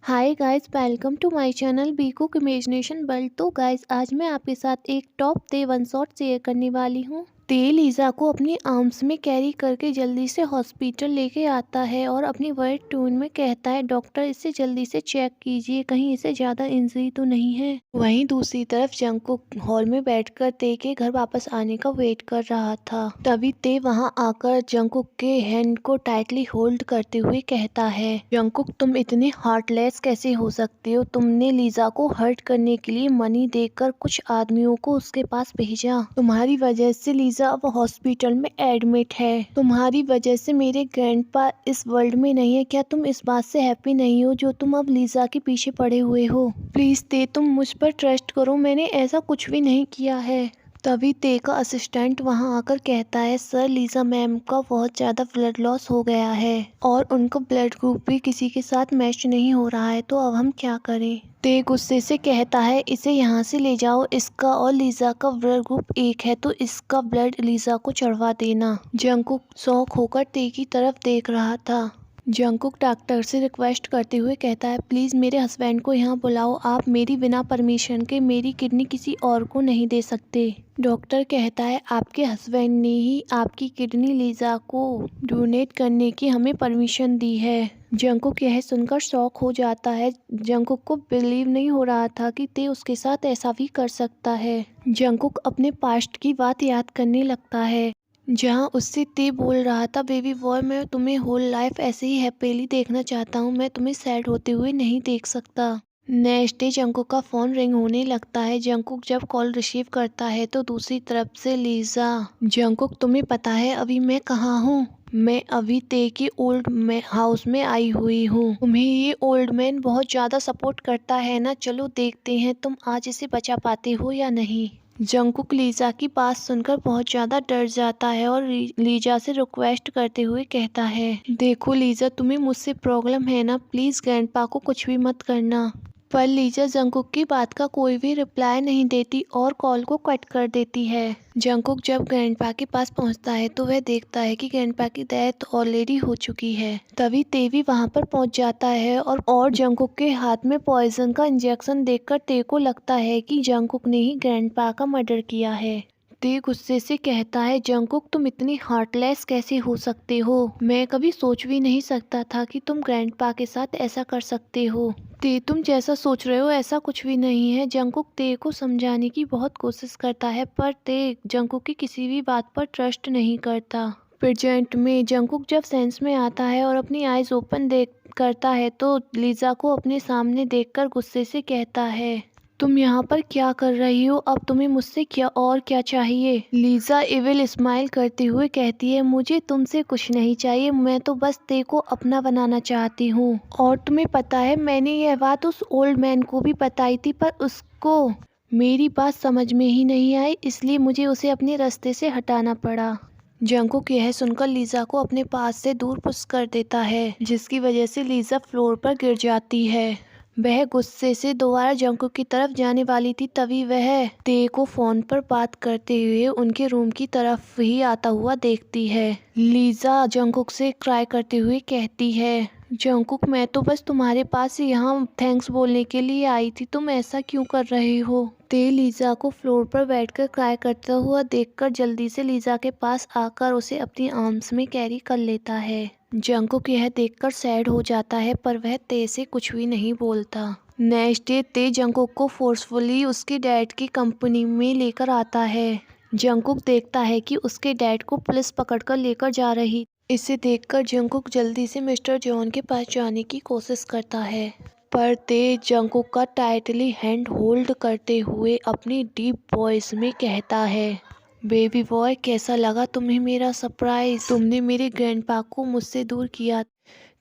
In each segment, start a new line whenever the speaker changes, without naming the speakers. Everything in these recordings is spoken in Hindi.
Hi guys, welcome to my channel be cook imagination world. तो गाइस, आज मैं आपके साथ एक top day one shot share करने वाली हूँ। ते लीज़ा को अपनी आर्म्स में कैरी करके जल्दी से हॉस्पिटल लेके आता है और अपनी वर्ड टोन में कहता है, डॉक्टर इसे जल्दी से चेक कीजिए, कहीं इसे ज़्यादा इंजरी तो नहीं है। वहीं दूसरी तरफ जंगकुक हॉल में बैठकर ते के घर वापस आने का वेट कर रहा था। तभी ते वहां आकर जंगकुक के हैंड को टाइटली होल्ड करते हुए कहता है, जंगकुक तुम इतने हार्टलेस कैसे हो सकते हो? तुमने लीज़ा को हर्ट करने के लिए मनी देकर कुछ आदमियों को उसके पास भेजा। तुम्हारी वजह से लीज़ा अब हॉस्पिटल में एडमिट है। तुम्हारी वजह से मेरे ग्रैंडपा इस वर्ल्ड में नहीं है। क्या तुम इस बात से हैप्पी नहीं हो जो तुम अब लीज़ा के पीछे पड़े हुए हो? प्लीज ते, तुम मुझ पर ट्रस्ट करो, मैंने ऐसा कुछ भी नहीं किया है। तभी ते का असिस्टेंट वहां आकर कहता है, सर लीज़ा मैम का बहुत ज़्यादा ब्लड लॉस हो गया है और उनका ब्लड ग्रुप भी किसी के साथ मैच नहीं हो रहा है, तो अब हम क्या करें? ते गुस्से से कहता है, इसे यहाँ से ले जाओ, इसका और लीज़ा का ब्लड ग्रुप एक है तो इसका ब्लड लीज़ा को चढ़वा देना। जंगकुक शॉक होकर ते की तरफ देख रहा था। जंगकुक डॉक्टर से रिक्वेस्ट करते हुए कहता है, प्लीज़ मेरे हस्बैंड को यहाँ बुलाओ, आप मेरी बिना परमिशन के मेरी किडनी किसी और को नहीं दे सकते। डॉक्टर कहता है, आपके हस्बैंड ने ही आपकी किडनी लीज़ा को डोनेट करने की हमें परमिशन दी है। जंगकुक यह सुनकर शॉक हो जाता है। जंगकुक को बिलीव नहीं हो रहा था कि ते उसके साथ ऐसा भी कर सकता है। जंगकुक अपने पास्ट की बात याद करने लगता है, जहाँ उससे ते बोल रहा था, बेबी बॉय मैं तुम्हें होल लाइफ ऐसे ही हैप्पीली देखना चाहता हूँ, मैं तुम्हें सैड होते हुए नहीं देख सकता। नेक्स्ट डे जंगकुक का फ़ोन रिंग होने लगता है। जंगकुक जब कॉल रिसीव करता है तो दूसरी तरफ से लीज़ा, जंगकुक तुम्हें पता है अभी मैं कहाँ हूँ? मैं अभी ते के ओल्ड हाउस में आई हुई हूँ। तुम्हें ये ओल्ड मैन बहुत ज़्यादा सपोर्ट करता है ना, चलो देखते हैं तुम आज इसे बचा पाते हो या नहीं। जंगकुक लीज़ा की बात सुनकर बहुत ज़्यादा डर जाता है और लीज़ा से रिक्वेस्ट करते हुए कहता है, देखो लीज़ा तुम्हें मुझसे प्रॉब्लम है ना, प्लीज़ ग्रैंडपा को कुछ भी मत करना। पर लीज़ा जंगकुक की बात का कोई भी रिप्लाई नहीं देती और कॉल को कट कर देती है। जंगकुक जब ग्रैंडपा के पास पहुंचता है तो वह देखता है कि ग्रैंडपा की डेथ ऑलरेडी हो चुकी है। तभी तेवी वहां पर पहुंच जाता है और जंगकुक के हाथ में पॉइजन का इंजेक्शन देखकर ते को लगता है कि जंगकुक ने ही ग्रैंडपा का मर्डर किया है। ते गुस्से से कहता है, जंगकुक तुम इतनी हार्टलेस कैसे हो सकते हो? मैं कभी सोच भी नहीं सकता था कि तुम ग्रैंडपा के साथ ऐसा कर सकते हो। ते, तुम जैसा सोच रहे हो ऐसा कुछ भी नहीं है। जंगकुक ते को समझाने की बहुत कोशिश करता है पर ते जंगकुक की किसी भी बात पर ट्रस्ट नहीं करता। प्रेजेंट में जंगकुक जब सेंस में आता है और अपनी आईज ओपन देख करता है तो लीज़ा को अपने सामने देखकर गुस्से से कहता है, तुम यहाँ पर क्या कर रही हो? अब तुम्हें मुझसे क्या चाहिए? लीज़ा इविल स्माइल करते हुए कहती है, मुझे तुमसे कुछ नहीं चाहिए, मैं तो बस ते को अपना बनाना चाहती हूँ। और तुम्हें पता है मैंने यह बात उस ओल्ड मैन को भी बताई थी पर उसको मेरी बात समझ में ही नहीं आई, इसलिए मुझे उसे अपने रास्ते से हटाना पड़ा। जंगकुक यह सुनकर लीज़ा को अपने पास से दूर पुश कर देता है, जिसकी वजह से लीज़ा फ्लोर पर गिर जाती है। वह गुस्से से दोबारा जंगकुक की तरफ जाने वाली थी, तभी वह ते को फोन पर बात करते हुए उनके रूम की तरफ ही आता हुआ देखती है। लीज़ा जंगकुक से क्राई करते हुए कहती है, जंगकुक मैं तो बस तुम्हारे पास यहाँ थैंक्स बोलने के लिए आई थी, तुम ऐसा क्यों कर रहे हो? ते लीज़ा को फ्लोर पर बैठकर क्राई करता हुआ देखकर जल्दी से लीज़ा के पास आकर उसे अपनी आर्म्स में कैरी कर लेता है। जंगकुक यह देखकर सैड हो जाता है पर वह ते से कुछ भी नहीं बोलता। नेक्स्ट डे ते जंगकुक को फोर्सफुली उसके डैड की कंपनी में लेकर आता है। जंगकुक देखता है कि उसके डैड को पुलिस पकड़कर लेकर जा रही। इसे देखकर जंगकुक जल्दी से मिस्टर जॉन के पास जाने की कोशिश करता है पर ते जंगकुक का टाइटली हैंड होल्ड करते हुए अपनी डीप वॉइस में कहता है, बेबी बॉय कैसा लगा तुम्हें मेरा सरप्राइज? तुमने मेरे ग्रैंडपा को मुझसे दूर किया।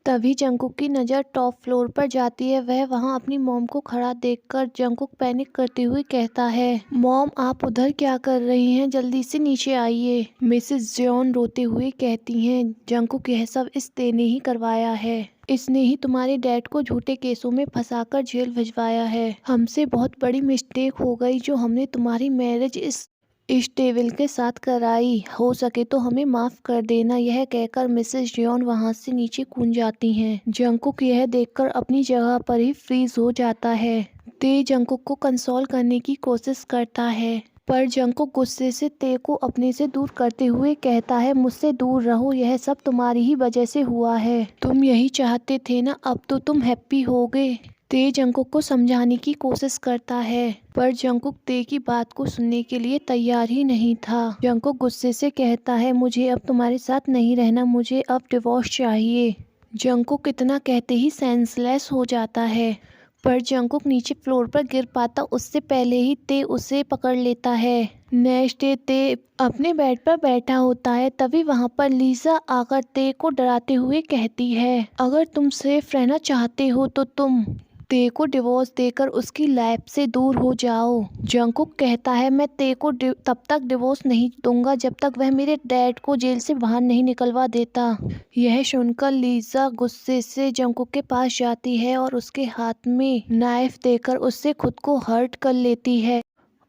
तभी जंगकुक की नज़र टॉप फ्लोर पर जाती है। वह वहां अपनी मॉम को खड़ा देखकर जंगकुक पैनिक करते हुए कहता है, मॉम आप उधर क्या कर रही हैं? जल्दी से नीचे आइए। मिसेस जॉन रोते हुए कहती हैं, जंगकुक यह सब इस ते ने ही करवाया है, इसने ही तुम्हारे डैड को झूठे केसों में फंसाकर जेल भिजवाया है। हमसे बहुत बड़ी मिस्टेक हो गई जो हमने तुम्हारी मैरिज इस इस टेबल के साथ कराई, हो सके तो हमें माफ कर देना। यह कहकर मिसेस जियोन वहां से नीचे कूद जाती हैं। जंगकुक यह देखकर अपनी जगह पर ही फ्रीज हो जाता है। ते जंगकुक को कंसोल करने की कोशिश करता है, पर जंगकुक गुस्से से ते को अपने से दूर करते हुए कहता है, मुझसे दूर रहो, यह सब तुम्हारी ही वजह से हुआ है। तुम यही चाहते थे ना, अब तो तुम हैप्पी हो गए। ते जंगकुक को समझाने की कोशिश करता है, पर जंगकुक ते की बात को सुनने के लिए तैयार ही नहीं था। जंगकुक गुस्से से कहता है, मुझे अब तुम्हारे साथ नहीं रहना, मुझे अब डिवोर्स चाहिए। जंगकुक इतना कहते ही सेंसलेस हो जाता है, पर जंगकुक नीचे फ्लोर पर गिर पाता उससे पहले ही ते उसे पकड़ लेता है। नेक्स्ट डे ते अपने बेड पर बैठा होता है, तभी वहां पर लीजा आकर ते को डराते हुए कहती है, अगर तुम सेफ रहना चाहते हो तो तुम ते को डिवोर्स देकर उसकी लाइफ से दूर हो जाओ। जंगकुक कहता है, मैं ते को तब तक डिवोर्स नहीं दूंगा जब तक वह मेरे डैड को जेल से बाहर नहीं निकलवा देता। यह सुनकर लीजा गुस्से से जंगकुक के पास जाती है और उसके हाथ में नाइफ देकर उससे खुद को हर्ट कर लेती है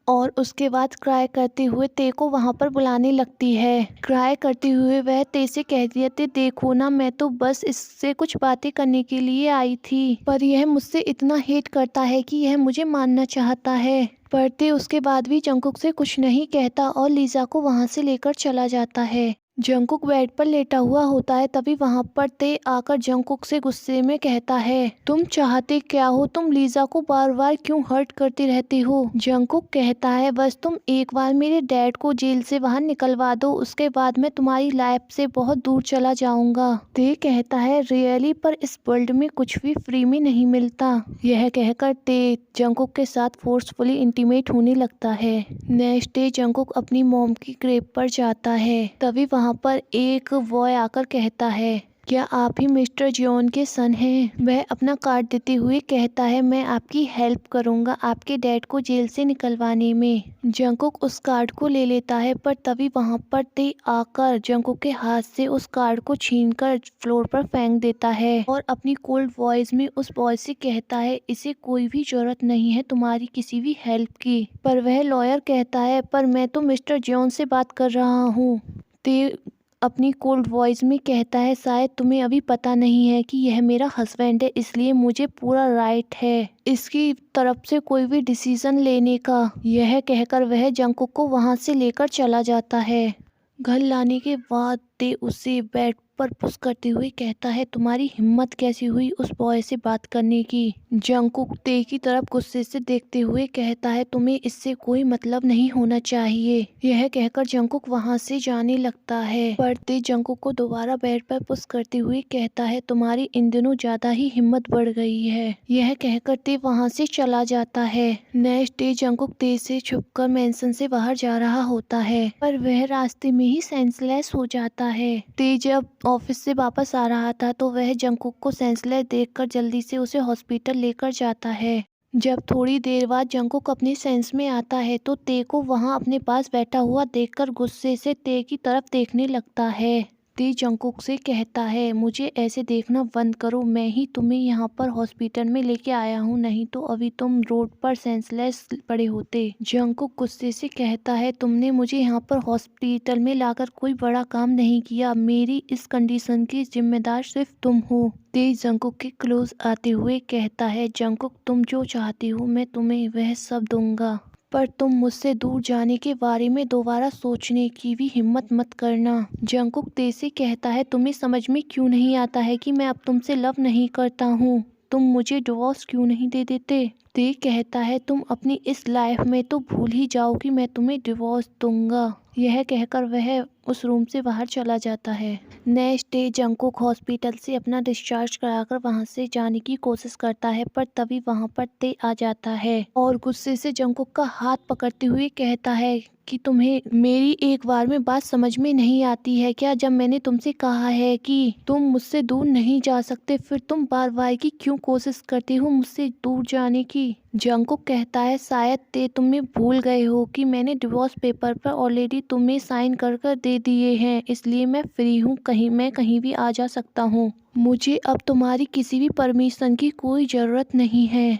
और उसके बाद क्राई करते हुए ते को वहां पर बुलाने लगती है। क्राई करते हुए वह ते से कहती है, ते देखो ना, मैं तो बस इससे कुछ बातें करने के लिए आई थी, पर यह मुझसे इतना हेट करता है कि यह मुझे मारना चाहता है। पर ते उसके बाद भी जंगकुक से कुछ नहीं कहता और लीजा को वहां से लेकर चला जाता है। जंगकुक बेड पर लेटा हुआ होता है, तभी वहां पर ते आकर जंगकुक से गुस्से में कहता है, तुम चाहते क्या हो? तुम लीजा को बार बार क्यों हर्ट करते रहते हो? जंगकुक कहता है, बस तुम एक बार मेरे डैड को जेल से बाहर निकलवा दो, उसके बाद मैं तुम्हारी लाइफ से बहुत दूर चला जाऊंगा। ते कहता है, रियली? पर इस वर्ल्ड में कुछ भी फ्री में नहीं मिलता। यह कहकर ते जंगकुक के साथ फोर्सफुली इंटीमेट होने लगता है। नेक्स्ट डे जंगकुक अपनी मॉम की ग्रेव पर जाता है, तभी वहां पर एक बॉय आकर कहता है, क्या आप ही मिस्टर जियोन के सन हैं? वह अपना कार्ड देते हुए कहता है, मैं आपकी हेल्प करूंगा आपके डैड को जेल से निकलवाने में। जंगकुक उस कार्ड को ले लेता है, पर तभी वहां पर ते आकर जंगकुक के हाथ से उस कार्ड को छीनकर फ्लोर पर फेंक देता है और अपनी कोल्ड वॉइस में उस बॉय से कहता है, इसे कोई भी जरूरत नहीं है तुम्हारी किसी भी हेल्प की। पर वह लॉयर कहता है, पर मैं तो मिस्टर जियोन से बात कर रहा हूँ। ते अपनी कोल्ड वॉइस में कहता है, शायद तुम्हें अभी पता नहीं है कि यह मेरा हस्बैंड है, इसलिए मुझे पूरा राइट है इसकी तरफ से कोई भी डिसीजन लेने का। यह कहकर वह जंगकुक को वहां से लेकर चला जाता है। घर लाने के बाद ते उसे बेड पर पुश करते हुए कहता है, तुम्हारी हिम्मत कैसी हुई उस बॉय से बात करने की? जंगकुक ते की तरफ गुस्से से देखते हुए कहता है, तुम्हें इससे कोई मतलब नहीं होना चाहिए। यह कहकर जंगकुक वहां से जाने लगता है, पर ते जंगकुक को दोबारा बेड पर पुश करते हुए कहता है, तुम्हारी इन दिनों ज्यादा ही हिम्मत बढ़ गई है। यह कहकर ते वहां से चला जाता है। नेक्स्ट डे जंगकुक ते से छुपकर मेंशन से बाहर जा रहा होता है, पर वह रास्ते में ही सेंसलेस हो जाता है। ते जब ऑफिस से वापस आ रहा था तो वह जंगकुक को सेंसलेस देखकर जल्दी से उसे हॉस्पिटल लेकर जाता है। जब थोड़ी देर बाद जंगकुक अपने सेंस में आता है तो ते को वहां अपने पास बैठा हुआ देखकर गुस्से से ते की तरफ देखने लगता है। ते जंगकुक से कहता है, मुझे ऐसे देखना बंद करो, मैं ही तुम्हें यहाँ पर हॉस्पिटल में लेके आया हूँ, नहीं तो अभी तुम रोड पर सेंसलेस पड़े होते। जंगकुक गुस्से से कहता है, तुमने मुझे यहाँ पर हॉस्पिटल में लाकर कोई बड़ा काम नहीं किया, मेरी इस कंडीशन की जिम्मेदार सिर्फ तुम हो। ते जंगकुक के क्लोज आते हुए कहता है, जंगकुक तुम जो चाहती हो मैं तुम्हें वह सब दूंगा, पर तुम मुझसे दूर जाने के बारे में दोबारा सोचने की भी हिम्मत मत करना। जंगकुक ते से कहता है, तुम्हें समझ में क्यों नहीं आता है कि मैं अब तुमसे लव नहीं करता हूँ? तुम मुझे डिवोर्स क्यों नहीं दे देते? ते कहता है, तुम अपनी इस लाइफ में तो भूल ही जाओ कि मैं तुम्हें डिवोर्स दूंगा। यह कहकर वह उस रूम से बाहर चला जाता है। नेक्स्ट डे जंगकुक हॉस्पिटल से अपना डिस्चार्ज कराकर वहां से जाने की कोशिश करता है, पर तभी वहां पर ते आ जाता है और गुस्से से जंगकुक का हाथ पकड़ते हुए कहता है कि तुम्हें मेरी एक बार में बात समझ में नहीं आती है क्या? जब मैंने तुमसे कहा है कि तुम मुझसे दूर नहीं जा सकते, फिर तुम बार बार की क्यों कोशिश करते हो मुझसे दूर जाने की? जंगकुक कहता है, शायद ते तुम्हें भूल गए हो कि मैंने डिवोर्स पेपर पर ऑलरेडी तुम्हें साइन कर कर दे दिए हैं, इसलिए मैं फ्री हूँ, मैं कहीं भी आ जा सकता हूँ। मुझे अब तुम्हारी किसी भी परमिशन की कोई ज़रूरत नहीं है।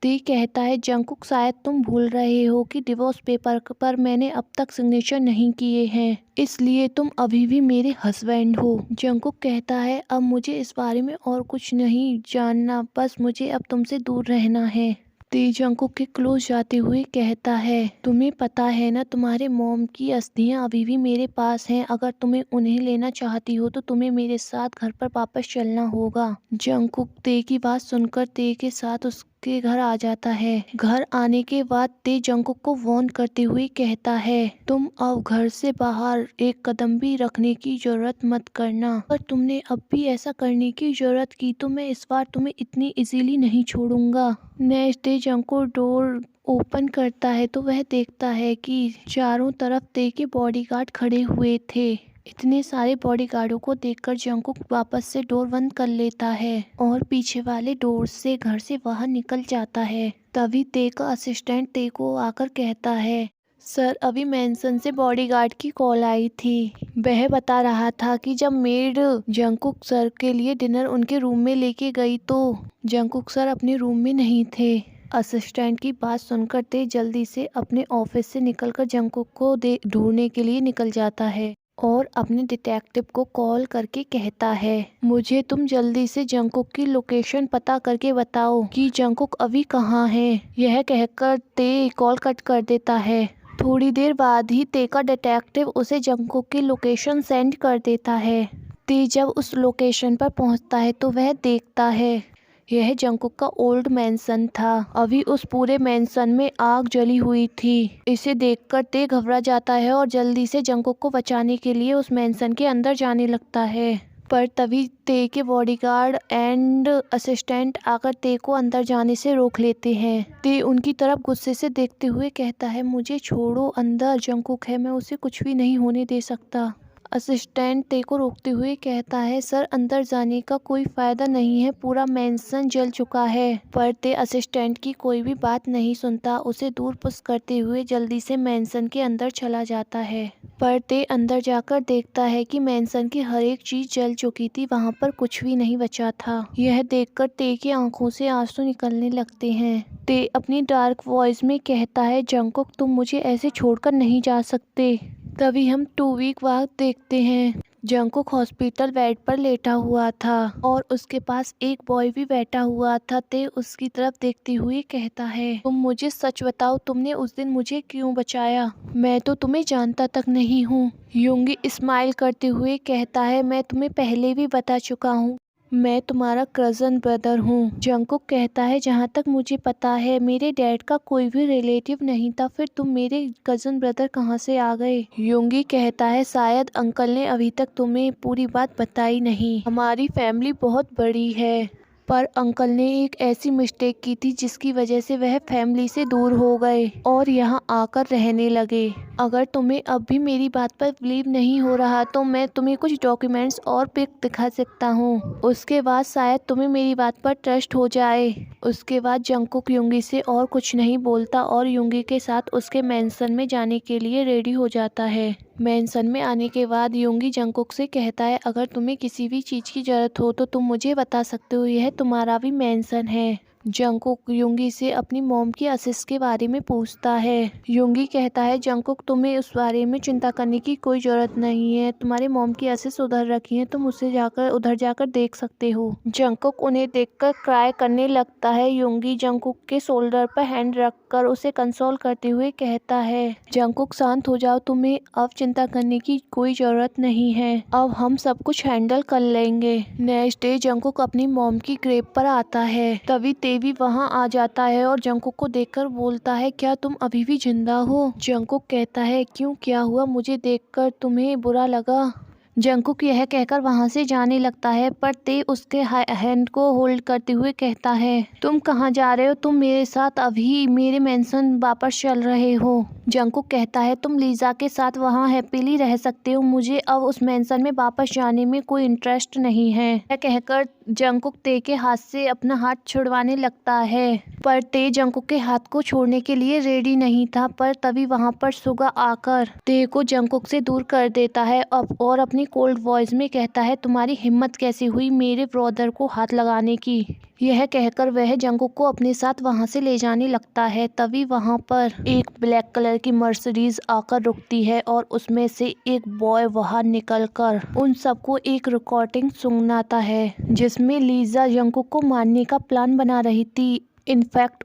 ते कहता है जंकुक शायद तुम भूल रहे हो कि डिवोर्स पेपर पर मैंने अब तक सिग्नेचर नहीं किए हैं, इसलिए तुम अभी भी मेरे हस्बैंड हो। जंकुक कहता है अब मुझे इस बारे में और कुछ नहीं जानना, बस मुझे अब तुमसे दूर रहना है। ते जंकुक के क्लोज जाते हुए कहता है तुम्हें पता है ना, तुम्हारे मॉम की अस्थियां अभी भी मेरे पास हैं। अगर तुम्हें उन्हें लेना चाहती हो तो तुम्हें मेरे साथ घर पर वापस चलना होगा। जंकुक ते की बात सुनकर ते के साथ उसके घर आ जाता है। घर आने के बाद ते जंकुक को वार्न करते हुए कहता है तुम अब घर से बाहर एक कदम भी रखने की जरूरत मत करना। अगर तुमने अब भी ऐसा करने की जरूरत की तो मैं इस बार तुम्हें इतनी इजीली नहीं छोड़ूंगा। Next day Jungkook door open करता है तो वह देखता है कि चारों तरफ ते के बॉडीगार्ड खड़े हुए थे। इतने सारे बॉडीगार्डों को देखकर जंकुक वापस से डोर बंद कर लेता है और पीछे वाले डोर से घर से बाहर निकल जाता है। तभी ते का असिस्टेंट ते को आकर कहता है सर, अभी मैंसन से बॉडीगार्ड की कॉल आई थी। वह बता रहा था कि जब मेड जंकुक सर के लिए डिनर उनके रूम में लेके गई तो जंकुक सर अपने रूम में नहीं थे। असिस्टेंट की बात सुनकर ते जल्दी से अपने ऑफिस से निकलकर जंकुक को ढूंढने के लिए निकल जाता है और अपने डिटेक्टिव को कॉल करके कहता है मुझे तुम जल्दी से जंकुक की लोकेशन पता करके बताओ कि जंकुक अभी कहाँ है। यह कहकर ते कॉल कट कर देता है। थोड़ी देर बाद ही ते का डिटेक्टिव उसे जंकुक की लोकेशन सेंड कर देता है। ते जब उस लोकेशन पर पहुंचता है तो वह देखता है यह जंकुक का ओल्ड मैंसन था। अभी उस पूरे मैंसन में आग जली हुई थी। इसे देखकर ते घबरा जाता है और जल्दी से जंकुक को बचाने के लिए उस मैंसन के अंदर जाने लगता है। पर तभी ते के बॉडीगार्ड एंड असिस्टेंट आकर ते को अंदर जाने से रोक लेते हैं। ते उनकी तरफ गुस्से से देखते हुए कहता है मुझे छोड़ो, अंदर जंकुक है, मैं उसे कुछ भी नहीं होने दे सकता। असिस्टेंट ते को रोकते हुए कहता है सर, अंदर जाने का कोई फायदा नहीं है, पूरा मैंसन जल चुका है। पर ते असिस्टेंट की कोई भी बात नहीं सुनता, उसे दूर पुश करते हुए जल्दी से मैंसन के अंदर चला जाता है। पर ते अंदर जाकर देखता है कि मैंसन की हर एक चीज जल चुकी थी, वहाँ पर कुछ भी नहीं बचा था। यह देखकर ते की आंखों से आंसू निकलने लगते हैं। ते अपनी डार्क वॉइस में कहता है जंकुक, तुम मुझे ऐसे छोड़कर नहीं जा सकते। तभी हम 2 वीक बाद देखते हैं जंकुक हॉस्पिटल बेड पर लेटा हुआ था और उसके पास एक बॉय भी बैठा हुआ था। ते उसकी तरफ देखते हुए कहता है तुम मुझे सच बताओ, तुमने उस दिन मुझे क्यों बचाया? मैं तो तुम्हें जानता तक नहीं हूँ। युंगी स्माइल करते हुए कहता है मैं तुम्हें पहले भी बता चुका हूँ, मैं तुम्हारा कज़न ब्रदर हूँ। जंकुक कहता है जहाँ तक मुझे पता है मेरे डैड का कोई भी रिलेटिव नहीं था, फिर तुम मेरे कज़न ब्रदर कहाँ से आ गए? युंगी कहता है शायद अंकल ने अभी तक तुम्हें पूरी बात बताई नहीं। हमारी फैमिली बहुत बड़ी है, पर अंकल ने एक ऐसी मिस्टेक की थी जिसकी वजह से वह फैमिली से दूर हो गए और यहाँ आकर रहने लगे। अगर तुम्हें अब भी मेरी बात पर बिलीव नहीं हो रहा तो मैं तुम्हें कुछ डॉक्यूमेंट्स और पिक दिखा सकता हूँ, उसके बाद शायद तुम्हें मेरी बात पर ट्रस्ट हो जाए। उसके बाद जंकुक युंगी से और कुछ नहीं बोलता और युंगी के साथ उसके मैंसन में जाने के लिए रेडी हो जाता है। मैंसन में आने के बाद युंगी जंकुक से कहता है अगर तुम्हें किसी भी चीज़ की ज़रूरत हो तो तुम मुझे बता सकते हो, यह तुम्हारा भी मैंसन है। जंकुक युंगी से अपनी मॉम की असिस्ट के बारे में पूछता है। युंगी कहता है जंकुक, तुम्हें उस बारे में चिंता करने की कोई ज़रूरत नहीं है, तुम्हारे मॉम की असिस्ट उधर रखी है, तुम उधर जाकर देख सकते हो। जंकुक उन्हें देखकर क्राई करने लगता है। युंगी जंकुक के शोल्डर पर हैंड रखकर उसे कंसोल करते हुए कहता है जंकुक शांत हो जाओ, तुम्हें अब चिंता करने की कोई ज़रूरत नहीं है, अब हम सब कुछ हैंडल कर लेंगे। नेक्स्ट डे जंकुक अपनी मॉम की ग्रेव पर आता है। तभी ते भी वहाँ आ जाता है और जंकुक को देखकर बोलता है क्या तुम अभी भी जिंदा हो? जंकुक कहता है क्यों, क्या हुआ, मुझे देखकर तुम्हें बुरा लगा? जंकुक यह कहकर वहाँ से जाने लगता है, पर ते उसके हैंड को होल्ड करते हुए कहता है तुम कहाँ जा रहे हो? तुम मेरे साथ अभी मेरे मैंसन वापस चल रहे हो। जंकुक कहता है तुम लीजा के साथ वहाँ हैप्पीली रह सकते हो, मुझे अब उस मैंसन में वापस जाने में कोई इंटरेस्ट नहीं है। यह कहकर जंगकुक ते के हाथ से अपना हाथ छुड़वाने लगता है, पर ते जंगकुक के हाथ को छोड़ने के लिए रेडी नहीं था। पर तभी वहाँ पर सुगा आकर ते को जंगकुक से दूर कर देता है और अपनी कोल्ड वॉइस में कहता है, तुम्हारी हिम्मत कैसे हुई मेरे ब्रदर को हाथ लगाने की। यह कहकर वह जंगकुक को अपने साथ वहाँ से ले जाने लगता है। तभी वहाँ पर एक ब्लैक कलर की मर्सिडीज आकर रुकती है और उसमें से एक बॉय बाहर निकलकर उन सबको एक रिकॉर्डिंग सुनाता है, जिसमें लीजा जंगकुक को मारने का प्लान बना रही थी। इनफैक्ट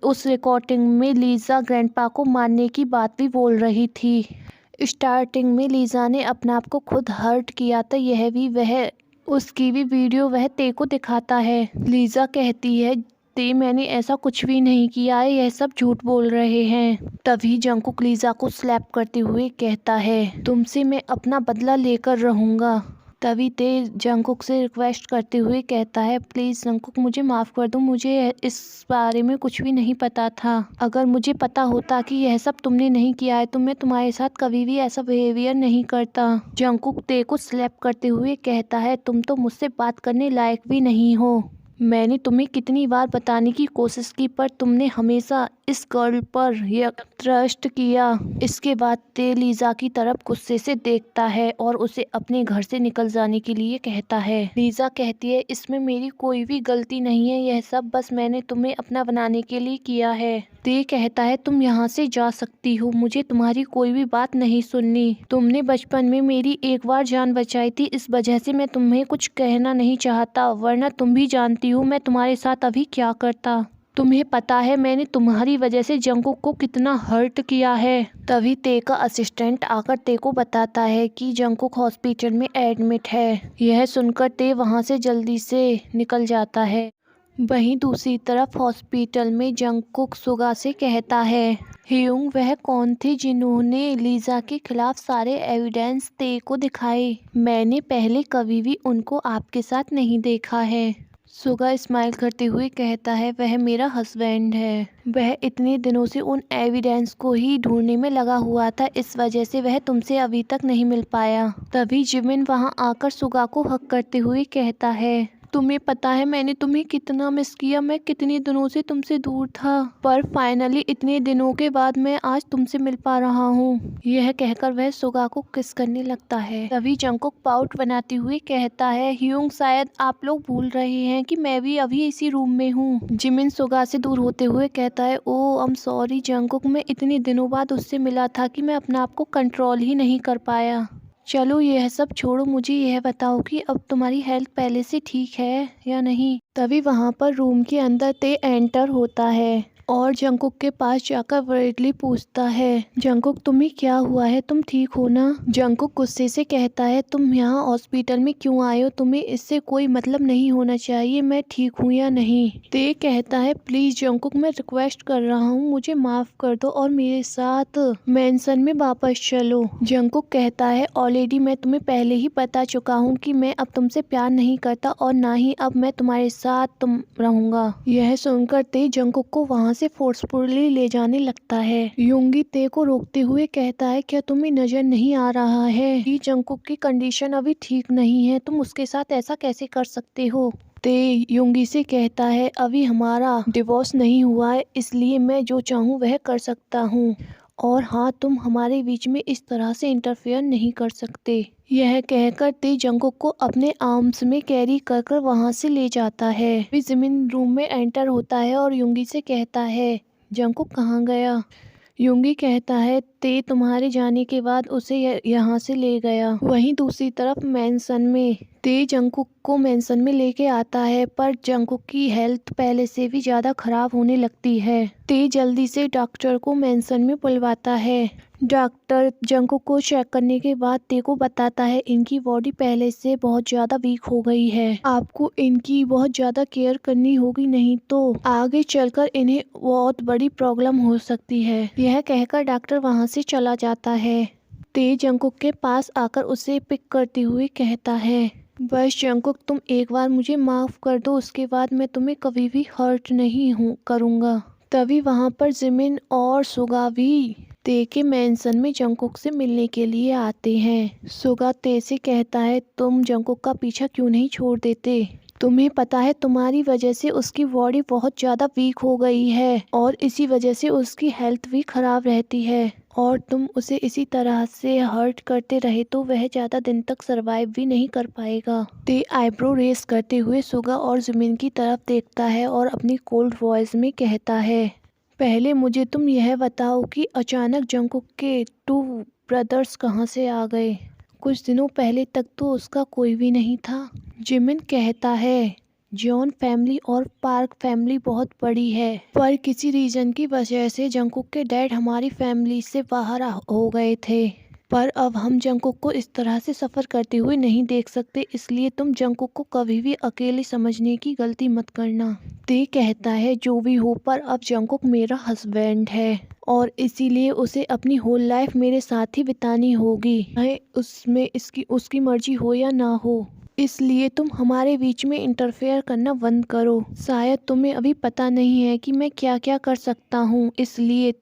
उस रिकॉर्डिंग में लीजा ग्रैंडपा को मारने की बात भी बोल रही थी। स्टार्टिंग में लीजा ने अपने आप को खुद हर्ट किया था, उसकी भी वीडियो वह ते को दिखाता है। लीजा कहती है, ते मैंने ऐसा कुछ भी नहीं किया है, यह सब झूठ बोल रहे हैं। तभी जंगकुक लीजा को स्लैप करते हुए कहता है, तुमसे मैं अपना बदला लेकर रहूंगा। तभी ते जंगकुक से रिक्वेस्ट करते हुए कहता है, प्लीज़ जंगकुक मुझे माफ़ कर दो, मुझे इस बारे में कुछ भी नहीं पता था। अगर मुझे पता होता कि यह सब तुमने नहीं किया है तो मैं तुम्हारे साथ कभी भी ऐसा बिहेवियर नहीं करता। जंगकुक ते को स्लैप करते हुए कहता है, तुम तो मुझसे बात करने लायक भी नहीं हो। मैंने तुम्हें कितनी बार बताने की कोशिश की पर तुमने हमेशा इस गर्ल पर ट्रस्ट किया। इसके बाद ते लीजा की तरफ गुस्से से देखता है और उसे अपने घर से निकल जाने के लिए कहता है। लीजा कहती है, इसमें मेरी कोई भी गलती नहीं है, यह सब बस मैंने तुम्हें अपना बनाने के लिए किया है। ते कहता है, तुम यहाँ से जा सकती हो, मुझे तुम्हारी कोई भी बात नहीं सुननी। तुमने बचपन में मेरी एक बार जान बचाई थी, इस वजह से मैं तुम्हें कुछ कहना नहीं चाहता, वरना तुम भी जानती हो मैं तुम्हारे साथ अभी क्या करता। तुम्हें पता है मैंने तुम्हारी वजह से जंगकुक को कितना हर्ट किया है। तभी ते का असिस्टेंट आकर ते को बताता है कि जंगकुक हॉस्पिटल में एडमिट है। यह सुनकर ते वहाँ से जल्दी से निकल जाता है। वहीं दूसरी तरफ हॉस्पिटल में जंगकुक सुगा से कहता है, ह्यूंग वह कौन थे जिन्होंने लीजा के खिलाफ सारे एविडेंस ते को दिखाए? मैंने पहले कभी भी उनको आपके साथ नहीं देखा है। सुगा स्माइल करते हुए कहता है, वह मेरा हस्बैंड है। वह इतने दिनों से उन एविडेंस को ही ढूंढने में लगा हुआ था, इस वजह से वह तुमसे अभी तक नहीं मिल पाया। तभी जिमिन वहां आकर सुगा को हक करते हुए कहता है, तुम्हें पता है मैंने तुम्हें कितना मिस किया, मैं कितने दिनों से तुमसे दूर था, पर फाइनली इतने दिनों के बाद मैं आज तुमसे मिल पा रहा हूँ। यह कहकर वह सुगा को किस करने लगता है। तभी जंगकुक पाउट बनाते हुए कहता है, ह्यूंग शायद आप लोग भूल रहे हैं कि मैं भी अभी इसी रूम में हूँ। जिमिन सुगा से दूर होते हुए कहता है, ओ आई एम सॉरी जंगकुक, मैं इतने दिनों बाद उससे मिला था कि मैं अपने आप को कंट्रोल ही नहीं कर पाया। चलो यह सब छोड़ो, मुझे यह बताओ कि अब तुम्हारी हेल्थ पहले से ठीक है या नहीं। तभी वहाँ पर रूम के अंदर ते एंटर होता है और जंगकुक के पास जाकर वरीडली पूछता है, जंगकुक तुम्हें क्या हुआ है, तुम ठीक हो ना? जंगकुक गुस्से से कहता है, तुम यहाँ हॉस्पिटल में क्यों आए हो, तुम्हें इससे कोई मतलब नहीं होना चाहिए मैं ठीक हूँ या नहीं। ते कहता है, प्लीज जंगकुक मैं रिक्वेस्ट कर रहा हूँ, मुझे माफ कर दो और मेरे साथ मैंसन में वापस चलो। जंगकुक कहता है, ऑलरेडी मैं तुम्हें पहले ही बता चुका हूँ कि मैं अब तुमसे प्यार नहीं करता और ना ही अब मैं तुम्हारे साथ रहूंगा। यह सुनकर ते जंगकुक को वहाँ से फोर्सफुली ले जाने लगता है। युंगी ते को रोकते हुए कहता है, क्या तुम्हें नजर नहीं आ रहा है कि जंगकुक की कंडीशन अभी ठीक नहीं है, तुम उसके साथ ऐसा कैसे कर सकते हो? ते युंगी से कहता है, अभी हमारा डिवोर्स नहीं हुआ है, इसलिए मैं जो चाहूँ वह कर सकता हूँ, और हाँ तुम हमारे बीच में इस तरह से इंटरफेयर नहीं कर सकते। यह कहकर ते जंगकुक को अपने आर्म्स में कैरी कर कर वहाँ से ले जाता है। फिर जिमिन रूम में एंटर होता है और युंगी से कहता है, जंगकुक कहाँ गया? युंगी कहता है, ते तुम्हारे जाने के बाद उसे यहाँ से ले गया। वहीं दूसरी तरफ मैंसन में ते जंगकुक को मैंसन में लेके आता है, पर जंगकुक की हेल्थ पहले से भी ज़्यादा खराब होने लगती है। ते जल्दी से डॉक्टर को मैंसन में बुलवाता है। डॉक्टर जंगकुक को चेक करने के बाद ते को बताता है, इनकी बॉडी पहले से बहुत ज़्यादा वीक हो गई है, आपको इनकी बहुत ज़्यादा केयर करनी होगी, नहीं तो आगे चलकर इन्हें बहुत बड़ी प्रॉब्लम हो सकती है। यह कहकर डॉक्टर वहाँ से चला जाता है। ते जंगकुक के पास आकर उसे पिक करते हुए कहता है, बस जंगकुक तुम एक बार मुझे माफ़ कर दो, उसके बाद मैं तुम्हें कभी भी हर्ट नहीं करूँगा। तभी वहाँ पर जिमिन और सुगा भी ते के मैंसन में जंगकुक से मिलने के लिए आते हैं। सुगा ते से कहता है, तुम जंगकुक का पीछा क्यों नहीं छोड़ देते? तुम्हें पता है तुम्हारी वजह से उसकी बॉडी बहुत ज़्यादा वीक हो गई है और इसी वजह से उसकी हेल्थ भी ख़राब रहती है और तुम उसे इसी तरह से हर्ट करते रहे तो वह ज़्यादा दिन तक सरवाइव भी नहीं कर पाएगा। ते आईब्रो रेस करते हुए सुगा और ज़मीन की तरफ देखता है और अपनी कोल्ड वॉइस में कहता है, पहले मुझे तुम यह बताओ कि अचानक जंगकुक के 2 ब्रदर्स कहाँ से आ गए? कुछ दिनों पहले तक तो उसका कोई भी नहीं था। जिमिन कहता है, जॉन फैमिली और पार्क फैमिली बहुत बड़ी है, पर किसी रीजन की वजह से जंगकुक के डैड हमारी फैमिली से बाहर हो गए थे। पर अब हम जंगकुक को इस तरह से सफ़र करते हुए नहीं देख सकते, इसलिए तुम जंगकुक को कभी भी अकेले समझने की गलती मत करना। ते कहता है, जो भी हो पर अब जंगकुक मेरा हस्बैंड है और इसीलिए उसे अपनी होल लाइफ मेरे साथ ही बितानी होगी, चाहे उसमें उसकी मर्जी हो या ना हो। इसलिए तुम हमारे बीच में इंटरफेयर करना बंद करो। शायद तुम्हें अभी पता नहीं है कि मैं क्या क्या कर सकता हूँ, इसलिए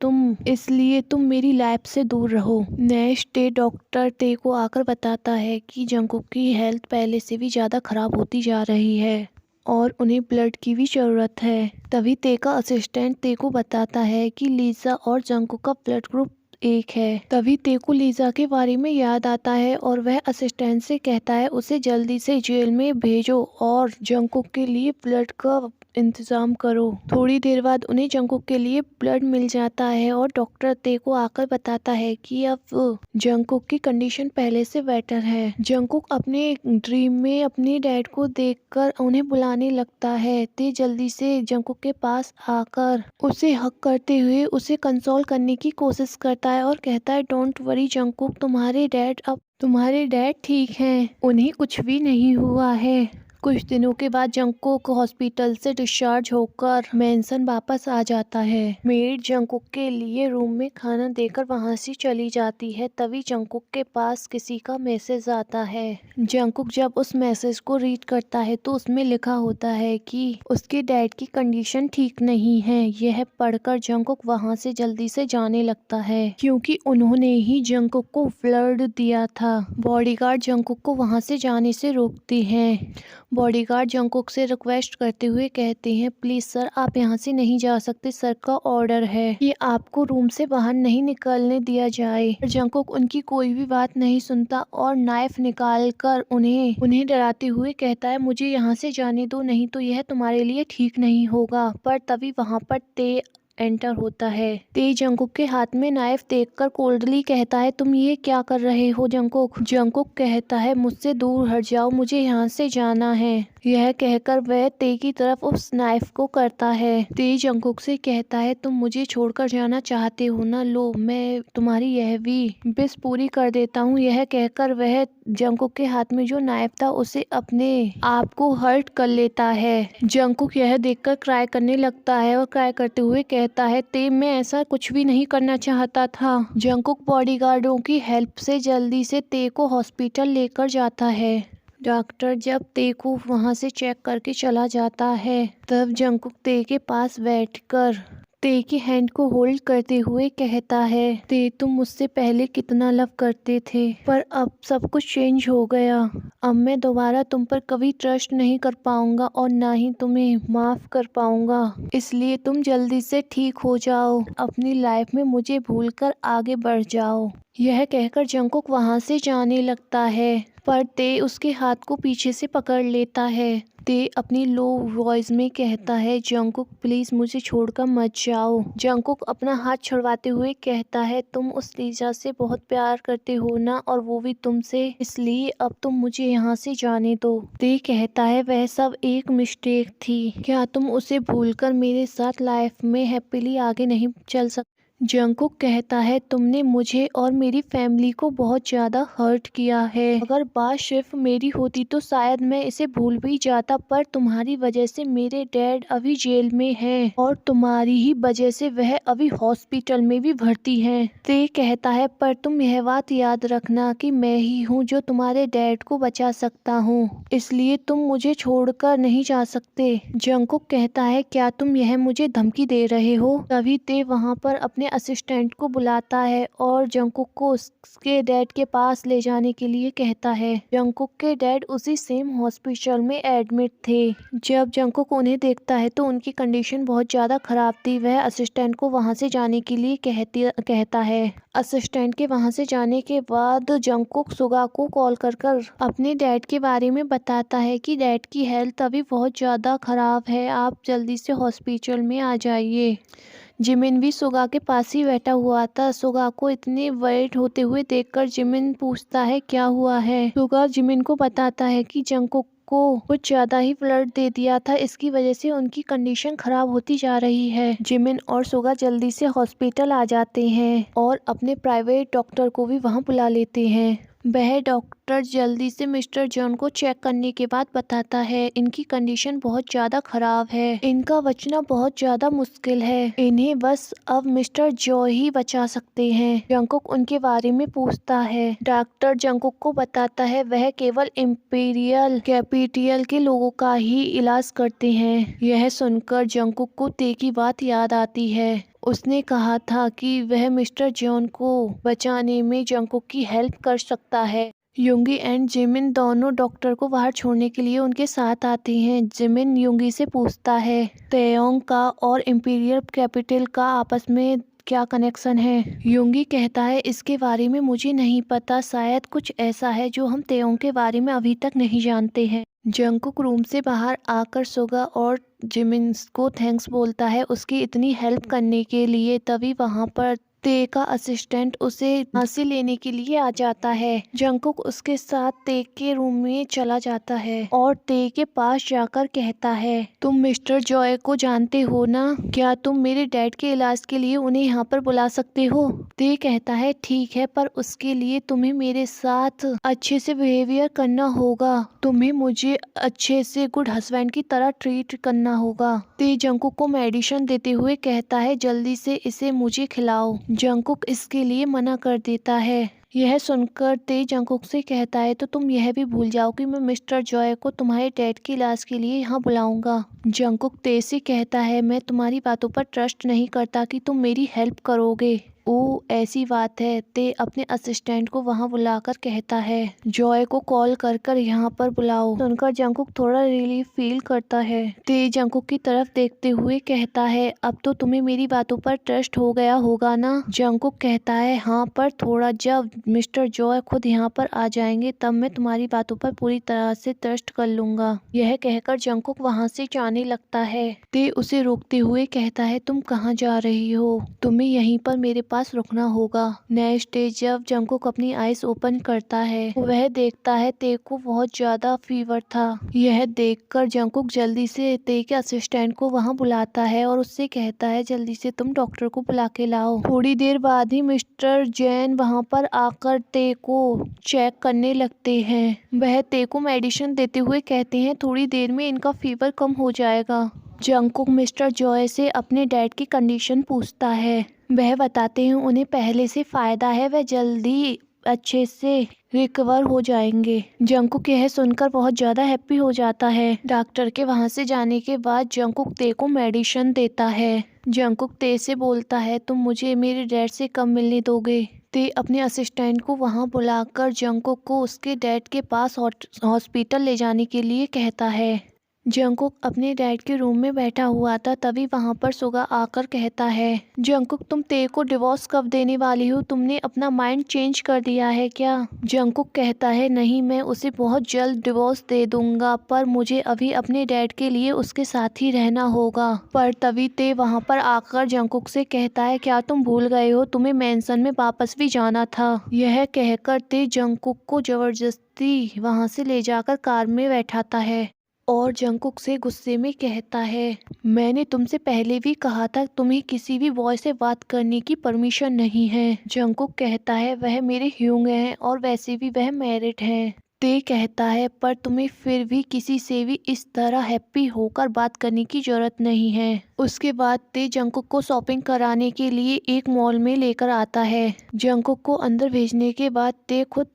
तुम मेरी लाइफ से दूर रहो। नेक्स्ट डे डॉक्टर ते को आकर बताता है कि जंगकुक की हेल्थ पहले से भी ज़्यादा खराब होती जा रही है और उन्हें ब्लड की भी ज़रूरत है। तभी ते का असिस्टेंट ते को बताता है कि लीजा और जंगकुक का ब्लड ग्रुप एक है। तभी ते को लीजा के बारे में याद आता है और वह असिस्टेंट से कहता है उसे जल्दी से जेल में भेजो और जंगकुक के लिए ब्लड का इंतज़ाम करो। थोड़ी देर बाद उन्हें जंगकुक के लिए ब्लड मिल जाता है और डॉक्टर ते को आकर बताता है कि अब जंगकुक की कंडीशन पहले से बेटर है। जंगकुक अपने ड्रीम में अपने डैड को देखकर उन्हें बुलाने लगता है। ते जल्दी से जंगकुक के पास आकर उसे हक करते हुए उसे कंसोल करने की कोशिश करता है और कहता है, डोंट वरी जंगकुक, तुम्हारे डैड ठीक हैं, उन्हें कुछ भी नहीं हुआ है। कुछ दिनों के बाद जंगकुक हॉस्पिटल से डिस्चार्ज होकर मैंसन वापस आ जाता है। मेड जंगकुक के लिए रूम में खाना देकर वहां से चली जाती है। तभी जंगकुक के पास किसी का मैसेज आता है। जंगकुक जब उस मैसेज को रीड करता है तो उसमें लिखा होता है कि उसके डैड की कंडीशन ठीक नहीं है। यह पढ़कर जंगकुक वहां से जल्दी से जाने लगता है क्योंकि उन्होंने ही जंगकुक को ब्लड दिया था। बॉडीगार्ड जंगकुक को वहां से जाने से रोकते हैं। बॉडीगार्ड जंगकुक से रिक्वेस्ट करते हुए कहते हैं, प्लीज सर, आप यहाँ से नहीं जा सकते, सर का ऑर्डर है कि आपको रूम से बाहर नहीं निकलने दिया जाए। जंगकुक उनकी कोई भी बात नहीं सुनता और नाइफ निकालकर उन्हें डराते हुए कहता है, मुझे यहाँ से जाने दो, नहीं तो यह तुम्हारे लिए ठीक नहीं होगा। पर तभी वहाँ पर ते एंटर होता है। ते जंगकुक के हाथ में नाइफ देखकर कोल्डली कहता है, तुम ये क्या कर रहे हो जंगकुक? जंगकुक कहता है, मुझसे दूर हट जाओ, मुझे यहाँ से जाना है। यह कहकर वह ते की तरफ उस नाइफ को करता है। ते जंगकुक से कहता है, तुम मुझे छोड़कर जाना चाहते हो ना, लो मैं तुम्हारी यह भी विश पूरी कर देता हूँ। यह कहकर वह जंगकुक के हाथ में जो नाइफ था उसे अपने आप को हर्ट कर लेता है। जंगकुक यह देखकर क्राई करने लगता है और क्राई करते हुए कहता है, ते मैं ऐसा कुछ भी नहीं करना चाहता था। जंगकुक बॉडीगार्डों की हेल्प से जल्दी से ते को हॉस्पिटल लेकर जाता है। डॉक्टर जब ते को वहां से चेक करके चला जाता है तब जंगकुक ते के पास बैठकर ते की हैंड को होल्ड करते हुए कहता है, ते तुम मुझसे पहले कितना लव करते थे, पर अब सब कुछ चेंज हो गया। अब मैं दोबारा तुम पर कभी ट्रस्ट नहीं कर पाऊंगा और ना ही तुम्हें माफ कर पाऊंगा, इसलिए तुम जल्दी से ठीक हो जाओ, अपनी लाइफ में मुझे भूलकर आगे बढ़ जाओ। यह कहकर जंगकुक वहां से जाने लगता है पर ते उसके हाथ को पीछे से पकड़ लेता है। ते अपनी लो वॉइस में कहता है, जंगकुक प्लीज मुझे छोड़कर मत जाओ। जंगकुक अपना हाथ छुड़वाते हुए कहता है, तुम उस लीजा से बहुत प्यार करते हो ना, और वो भी तुमसे, इसलिए अब तुम मुझे यहाँ से जाने दो। ते कहता है, वह सब एक मिस्टेक थी, क्या तुम उसे भूलकर मेरे साथ लाइफ में हैप्पीली आगे नहीं चल सकते? जंगकुक कहता है, तुमने मुझे और मेरी फैमिली को बहुत ज़्यादा हर्ट किया है। अगर बात सिर्फ मेरी होती तो शायद मैं इसे भूल भी जाता, पर तुम्हारी वजह से मेरे डैड अभी जेल में हैं और तुम्हारी ही वजह से वह अभी हॉस्पिटल में भी भर्ती हैं। ते कहता है, पर तुम यह बात याद रखना कि मैं ही हूँ जो तुम्हारे डैड को बचा सकता हूँ, इसलिए तुम मुझे छोड़कर नहीं जा सकते। जंगकुक कहता है, क्या तुम यह मुझे धमकी दे रहे हो? तभी ते वहाँ पर अपने असिस्टेंट को बुलाता है और जंगकुक को उसके डैड के पास ले जाने के लिए कहता है। जंगकुक के डैड उसी सेम हॉस्पिटल में एडमिट थे। जब जंगकुक उन्हें देखता है तो उनकी कंडीशन बहुत ज़्यादा खराब थी। वह असिस्टेंट को वहां से जाने के लिए कहता है। असिस्टेंट के वहां से जाने के बाद जंगकुक सुगा को कॉल कर अपने डैड के बारे में बताता है कि डैड की हेल्थ अभी बहुत ज़्यादा खराब है, आप जल्दी से हॉस्पिटल में आ जाइए। जिमिन भी सुगा के पास ही बैठा हुआ था। सुगा को इतने वरीड होते हुए देखकर जिमिन पूछता है क्या हुआ है। सुगा जिमिन को बताता है कि जंगकुक को कुछ ज्यादा ही ब्लड दे दिया था, इसकी वजह से उनकी कंडीशन खराब होती जा रही है। जिमिन और सुगा जल्दी से हॉस्पिटल आ जाते हैं और अपने प्राइवेट डॉक्टर को भी वहां बुला लेते हैं। वह डॉक्टर जल्दी से मिस्टर जॉन को चेक करने के बाद बताता है इनकी कंडीशन बहुत ज़्यादा खराब है, इनका बचना बहुत ज़्यादा मुश्किल है, इन्हें बस अब मिस्टर जॉ ही बचा सकते हैं। जंगकुक उनके बारे में पूछता है। डॉक्टर जंगकुक को बताता है वह केवल इंपीरियल कैपिटल के लोगों का ही इलाज करते हैं। यह सुनकर जंगकुक को ते की बात याद आती है। उसने कहा था कि वह मिस्टर जॉन को बचाने में जंगकुक की हेल्प कर सकता है। युंगी एंड जिमिन दोनों डॉक्टर को बाहर छोड़ने के लिए उनके साथ आते हैं। जिमिन युंगी से पूछता है तेयोंग का और इंपीरियल कैपिटल का आपस में क्या कनेक्शन है। युंगी कहता है इसके बारे में मुझे नहीं पता, शायद कुछ ऐसा है जो हम तेयोंग के बारे में अभी तक नहीं जानते हैं। जंगकुक रूम से बाहर आकर सुगा और जिमिन को थैंक्स बोलता है उसकी इतनी हेल्प करने के लिए। तभी वहां पर ते का असिस्टेंट उसे फांसी लेने के लिए आ जाता है। जंगकुक उसके साथ ते के रूम में चला जाता है और ते के पास जाकर कहता है तुम मिस्टर जॉय को जानते हो ना, क्या तुम मेरे डैड के इलाज के लिए उन्हें यहाँ पर बुला सकते हो। ते कहता है ठीक है, पर उसके लिए तुम्हें मेरे साथ अच्छे से बिहेवियर करना होगा, तुम्हें मुझे अच्छे से गुड हस्बैंड की तरह ट्रीट करना होगा। ते जंगकुक को मेडिसिन देते हुए कहता है जल्दी से इसे मुझे खिलाओ। जंगकुक इसके लिए मना कर देता है। यह सुनकर ते जंगकुक से कहता है तो तुम यह भी भूल जाओ कि मैं मिस्टर जॉय को तुम्हारे डैड के इलाज के लिए यहाँ बुलाऊंगा। जंगकुक ते से कहता है मैं तुम्हारी बातों पर ट्रस्ट नहीं करता कि तुम मेरी हेल्प करोगे। ओ ऐसी बात है। ते अपने असिस्टेंट को वहां बुलाकर कहता है जॉय को कॉल कर यहाँ पर बुलाओ। सुनकर जंगकुक थोड़ा रिलीफ फील करता है। ते जंगकुक की तरफ देखते हुए कहता है अब तो तुम्हें मेरी बातों पर ट्रस्ट हो गया होगा ना। जंगकुक कहता है हाँ, पर थोड़ा, जब मिस्टर जॉय खुद यहाँ पर आ जाएंगे तब मैं तुम्हारी बातों पर पूरी तरह से ट्रस्ट कर लूंगा। यह कहकर जंगकुक वहाँ से जाने लगता है। ते उसे रोकते हुए कहता है तुम कहाँ जा रही हो, तुम्हें यहीं पर मेरे पास रुकना होगा। नेक्स्ट डे जब जंगकुक अपनी आईज ओपन करता है वह देखता है ते को बहुत ज्यादा फीवर था। यह देखकर जंगकुक जल्दी से ते के असिस्टेंट को वहां बुलाता है और उससे कहता है जल्दी से तुम डॉक्टर को बुला के लाओ। थोड़ी देर बाद ही मिस्टर जैन वहां पर आकर ते को चेक करने लगते हैं। वह ते को मेडिसिन देते हुए कहते हैं थोड़ी देर में इनका फीवर कम हो जाएगा। जंगकुक मिस्टर जॉय से अपने डैड की कंडीशन पूछता है। वह बताते हैं उन्हें पहले से फायदा है, वह जल्दी अच्छे से रिकवर हो जाएंगे। जंगकुक यह सुनकर बहुत ज्यादा हैप्पी हो जाता है। डॉक्टर के वहां से जाने के बाद जंगकुक ते को मेडिसिन देता है। जंगकुक ते से बोलता है तुम मुझे मेरे डैड से कब मिलने दोगे। ते अपने असिस्टेंट को वहां बुलाकर जंगकुक को उसके डैड के पास हॉस्पिटल ले जाने के लिए कहता है। जंगकुक अपने डैड के रूम में बैठा हुआ था, तभी वहां पर सुगा आकर कहता है जंगकुक तुम ते को डिवोर्स कब देने वाली हो, तुमने अपना माइंड चेंज कर दिया है क्या। जंगकुक कहता है नहीं, मैं उसे बहुत जल्द डिवोर्स दे दूंगा, पर मुझे अभी अपने डैड के लिए उसके साथ ही रहना होगा। पर तभी ते वहां पर आकर जंगकुक से कहता है क्या तुम भूल गए हो, तुम्हें मैंसन में वापस भी जाना था। यह कहकर ते जंगकुक को जबरदस्ती वहां से ले जाकर कार में बैठाता है और जंगकुक से गुस्से में कहता है मैंने तुमसे पहले भी कहा था तुम्हें किसी भी बॉय से बात करने की परमिशन नहीं है। जंगकुक कहता है वह मेरे ह्यूंग हैं और वैसे भी वह मैरिड हैं। ते कहता है पर तुम्हें फिर भी किसी से भी इस तरह हैप्पी होकर बात करने की जरूरत नहीं है। उसके बाद ते जंगकुक को शॉपिंग कराने के लिए एक मॉल में लेकर आता है। जंगकुक को अंदर भेजने के बाद ते खुद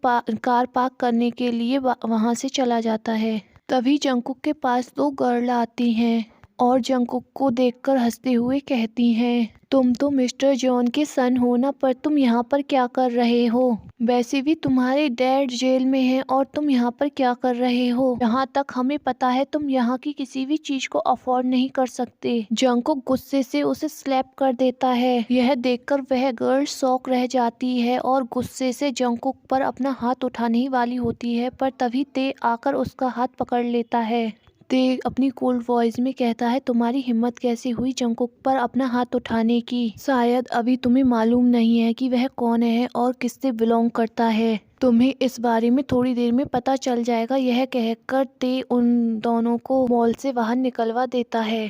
कार पार्क करने के लिए वहां से चला जाता है। तभी जंगकुक के पास दो गर्ल आती हैं। और जंगकुक को देखकर हंसते हुए कहती हैं, तुम तो मिस्टर जॉन के सन हो ना, पर तुम यहाँ पर क्या कर रहे हो? वैसे भी तुम्हारे डैड जेल में हैं और तुम यहाँ पर क्या कर रहे हो? यहाँ तक हमें पता है तुम यहाँ की किसी भी चीज को अफोर्ड नहीं कर सकते। जंगकुक गुस्से से उसे स्लैप कर देता है। यह देखकर वह गर्ल शॉक रह जाती है और गुस्से से जंगकुक पर अपना हाथ उठाने ही वाली होती है, पर तभी ते आकर उसका हाथ पकड़ लेता है। ते अपनी कोल्ड वॉइस में कहता है, तुम्हारी हिम्मत कैसे हुई जंगकुक पर अपना हाथ उठाने की? शायद अभी तुम्हें मालूम नहीं है कि वह कौन है और किससे बिलोंग करता है। तुम्हें इस बारे में थोड़ी देर में पता चल जाएगा। यह कहकर ते उन दोनों को मॉल से बाहर निकलवा देता है।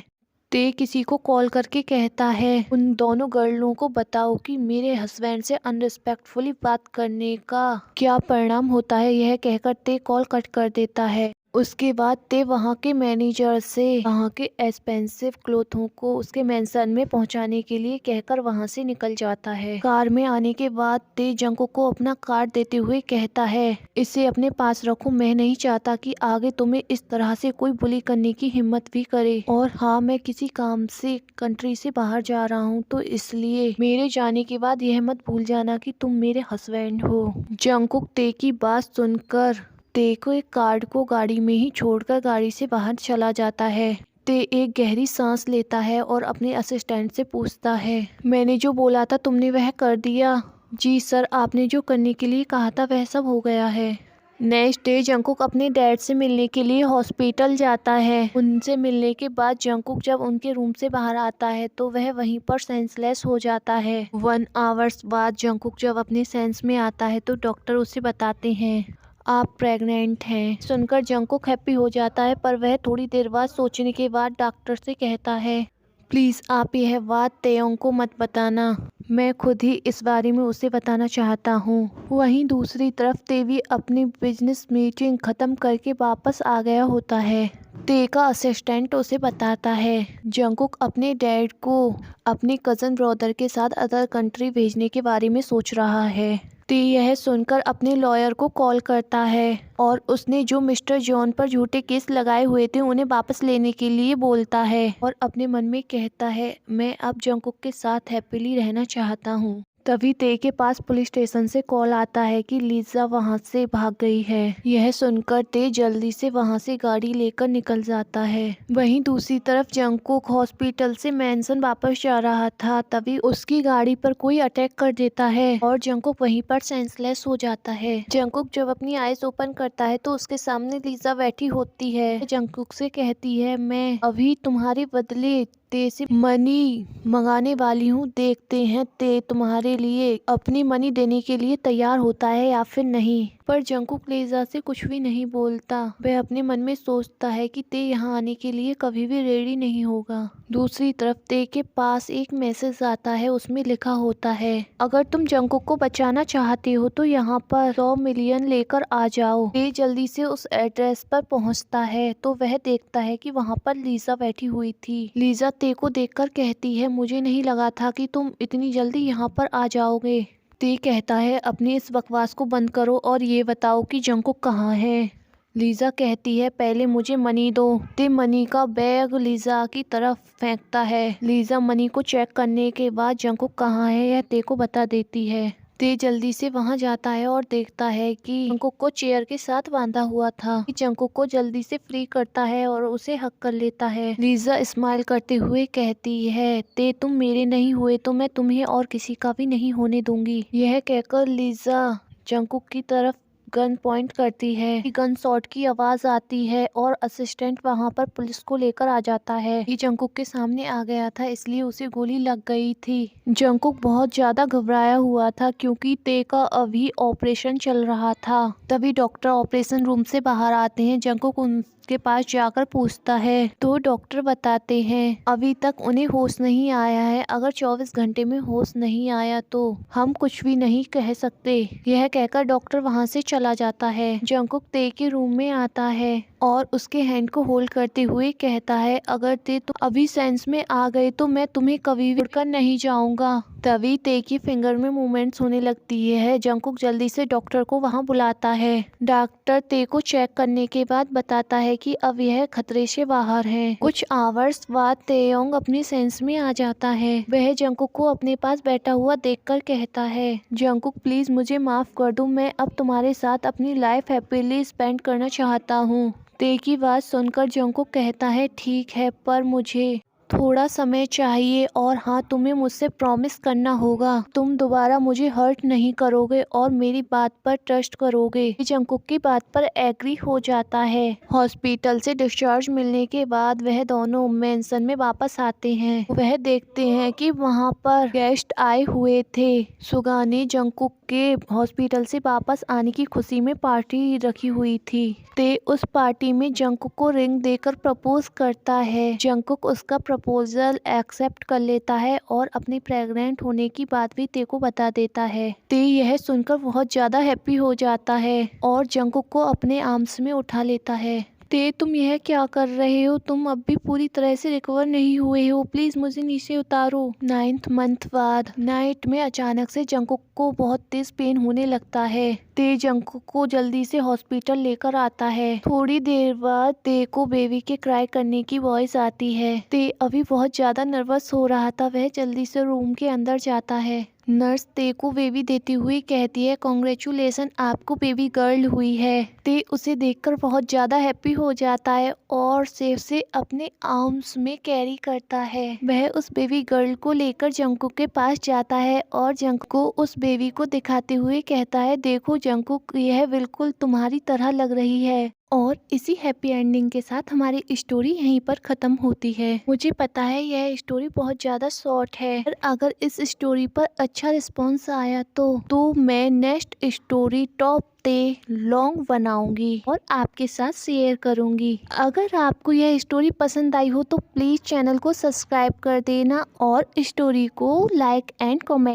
ते किसी को कॉल करके कहता है, उन दोनों गर्लों को बताओ कि मेरे हस्बैंड से अनरिस्पेक्टफुली बात करने का क्या परिणाम होता है। यह कहकर ते कॉल कट कर देता है। उसके बाद ते वहाँ के मैनेजर से वहाँ के एक्सपेंसिव क्लोथों को उसके मेंशन में पहुँचाने के लिए कहकर वहाँ से निकल जाता है। कार में आने के बाद ते जंगकुक को अपना कार्ड देते हुए कहता है, इसे अपने पास रखो, मैं नहीं चाहता कि आगे तुम्हें इस तरह से कोई बुली करने की हिम्मत भी करे। और हाँ, मैं किसी काम से कंट्री से बाहर जा रहा हूँ, तो इसलिए मेरे जाने के बाद यह मत भूल जाना कि तुम मेरे हस्बैंड हो। जंगकुक ते की बात सुनकर ते को एक कार्ड को गाड़ी में ही छोड़कर गाड़ी से बाहर चला जाता है। ते एक गहरी सांस लेता है और अपने असिस्टेंट से पूछता है, मैंने जो बोला था तुमने वह कर दिया? जी सर, आपने जो करने के लिए कहा था वह सब हो गया है। नेक्स्ट डे जंगकुक अपने डैड से मिलने के लिए हॉस्पिटल जाता है। उनसे मिलने के बाद जंगकुक जब उनके रूम से बाहर आता है तो वह वहीं पर सेंसलेस हो जाता है। 1 आवर्स बाद जंगकुक जब अपने सेंस में आता है तो डॉक्टर उसे बताते हैं, आप प्रेग्नेंट हैं। सुनकर जंगकुक हैप्पी हो जाता है, पर वह थोड़ी देर बाद सोचने के बाद डॉक्टर से कहता है, प्लीज़ आप यह बात तेयोंग को मत बताना, मैं खुद ही इस बारे में उसे बताना चाहता हूँ। वहीं दूसरी तरफ तेवी अपनी बिजनेस मीटिंग ख़त्म करके वापस आ गया होता है। ते का असिस्टेंट उसे बताता है, जंगकुक अपने डैड को अपने कज़न ब्रदर के साथ अदर कंट्री भेजने के बारे में सोच रहा है। ते यह सुनकर अपने लॉयर को कॉल करता है और उसने जो मिस्टर जॉन पर झूठे केस लगाए हुए थे उन्हें वापस लेने के लिए बोलता है और अपने मन में कहता है, मैं अब जंगकुक के साथ हैप्पीली रहना चाहता हूँ। तभी ते के पास पुलिस स्टेशन से कॉल आता है कि लीजा वहां से भाग गई है। यह सुनकर ते जल्दी से वहां से गाड़ी लेकर निकल जाता है। वहीं दूसरी तरफ जंगकुक हॉस्पिटल से मैंसन वापस जा रहा था, तभी उसकी गाड़ी पर कोई अटैक कर देता है और जंगकुक वहीं पर सेंसलेस हो जाता है। जंगकुक जब अपनी आईज ओपन करता है तो उसके सामने लीजा बैठी होती है। जंगकुक से कहती है, मैं अभी तुम्हारे बदले ते से मनी मंगाने वाली हूँ, देखते हैं ते तुम्हारे लिए अपनी मनी देने के लिए तैयार होता है या फिर नहीं। पर जंगकुक लीजा से कुछ भी नहीं बोलता। वह अपने मन में सोचता है कि ते यहाँ आने के लिए कभी भी रेडी नहीं होगा। दूसरी तरफ ते के पास एक मैसेज आता है, उसमें लिखा होता है, अगर तुम जंगकुक को बचाना चाहते हो तो यहाँ पर 100 मिलियन लेकर आ जाओ। ते जल्दी से उस एड्रेस पर पहुँचता है तो वह देखता है कि वहाँ पर लीजा बैठी हुई थी। लीजा ते को देखकर कहती है, मुझे नहीं लगा था कि तुम इतनी जल्दी यहाँ पर आ जाओगे। ते कहता है, अपनी इस बकवास को बंद करो और ये बताओ कि जंगकुक कहाँ है। लीजा कहती है, पहले मुझे मनी दो। ते मनी का बैग लीजा की तरफ फेंकता है। लीजा मनी को चेक करने के बाद जंगकुक कहाँ है यह ते को बता देती है। ते जल्दी से वहां जाता है और देखता है कि जंगकुक को चेयर के साथ बांधा हुआ था। जंगकुक को जल्दी से फ्री करता है और उसे हक कर लेता है। लीजा स्माइल करते हुए कहती है, ते तुम मेरे नहीं हुए तो मैं तुम्हें और किसी का भी नहीं होने दूंगी। यह कहकर लीजा जंगकुक की तरफ गन पॉइंट करती है। गन शॉट की आवाज आती है और असिस्टेंट वहां पर पुलिस को लेकर आ जाता है। ये जंगकुक के सामने आ गया था इसलिए उसे गोली लग गई थी। जंगकुक बहुत ज्यादा घबराया हुआ था क्योंकि ते का अभी ऑपरेशन चल रहा था। तभी डॉक्टर ऑपरेशन रूम से बाहर आते हैं। जंगकुक उनके पास जाकर पूछता है तो डॉक्टर बताते हैं, अभी तक उन्हें होश नहीं आया है। अगर 24 घंटे में होश नहीं आया तो हम कुछ भी नहीं कह सकते। यह कहकर डॉक्टर वहां से चला जाता है। जंगकुक ते के रूम में आता है। और उसके हैंड को होल्ड करते हुए कहता है अगर ते तो अभी सेंस में आ गए तो मैं तुम्हें कभी भी छोड़कर नहीं जाऊंगा। तभी ते की फिंगर में मूवमेंट्स होने लगती है। जंगकुक जल्दी से डॉक्टर को वहां बुलाता है। डॉक्टर ते को चेक करने के बाद बताता है कि अब यह खतरे से बाहर है। कुछ आवर्स बाद तेयोंग अपनी सेंस में आ जाता है। वह जंगकुक को अपने पास बैठा हुआ देखकर कहता है जंगकुक प्लीज मुझे माफ कर दो, मैं अब तुम्हारे साथ अपनी लाइफ हैप्पीली स्पेंड करना चाहता हूँ। ते की बात सुनकर जंगकुक कहता है ठीक है पर मुझे थोड़ा समय चाहिए और हाँ तुम्हें मुझसे प्रॉमिस करना होगा तुम दोबारा मुझे हर्ट नहीं करोगे और मेरी बात पर ट्रस्ट करोगे। जंगकुक की बात पर एग्री हो जाता है। हॉस्पिटल से डिस्चार्ज मिलने के बाद वह दोनों मेंशन में वापस आते हैं। वह देखते हैं कि वहाँ पर गेस्ट आए हुए थे। सुगा ने जंगकुक के हॉस्पिटल से वापस आने की खुशी में पार्टी रखी हुई थी। ते उस पार्टी में जंगकुक को रिंग देकर प्रपोज करता है। जंगकुक उसका प्रपोजल एक्सेप्ट कर लेता है और अपने प्रेग्नेंट होने की बात भी ते को बता देता है। ते यह सुनकर बहुत ज्यादा हैप्पी हो जाता है और जंगकुक को अपने आर्म्स में उठा लेता है। ते तुम यह क्या कर रहे हो, तुम अब भी पूरी तरह से रिकवर नहीं हुए हो, प्लीज मुझे नीचे उतारो। 9th मंथ बाद नाइट में अचानक से जंगकुक को बहुत तेज पेन होने लगता है। ते जंगकुक को जल्दी से हॉस्पिटल लेकर आता है। थोड़ी देर बाद ते को बेबी के क्राई करने की वॉइस आती है। ते अभी बहुत ज्यादा नर्वस हो रहा था। वह जल्दी से रूम के अंदर जाता है। नर्स ते को बेबी देती हुई कहती है कॉन्ग्रेचुलेसन आपको बेबी गर्ल हुई है। ते उसे देखकर बहुत ज्यादा हैप्पी हो जाता है और सेफ से अपने आर्म्स में कैरी करता है। वह उस बेबी गर्ल को लेकर जंगकुक के पास जाता है और जंगकुक को उस बेबी को दिखाते हुए कहता है देखो जंगकुक यह बिल्कुल तुम्हारी तरह लग रही है। और इसी हैप्पी एंडिंग के साथ हमारी स्टोरी यहीं पर खत्म होती है। मुझे पता है यह स्टोरी बहुत ज्यादा शॉर्ट है पर अगर इस स्टोरी पर अच्छा रिस्पॉन्स आया तो मैं नेक्स्ट स्टोरी टॉप ते लॉन्ग बनाऊंगी और आपके साथ शेयर करूंगी। अगर आपको यह स्टोरी पसंद आई हो तो प्लीज चैनल को सब्सक्राइब कर देना और स्टोरी को लाइक एंड कमेंट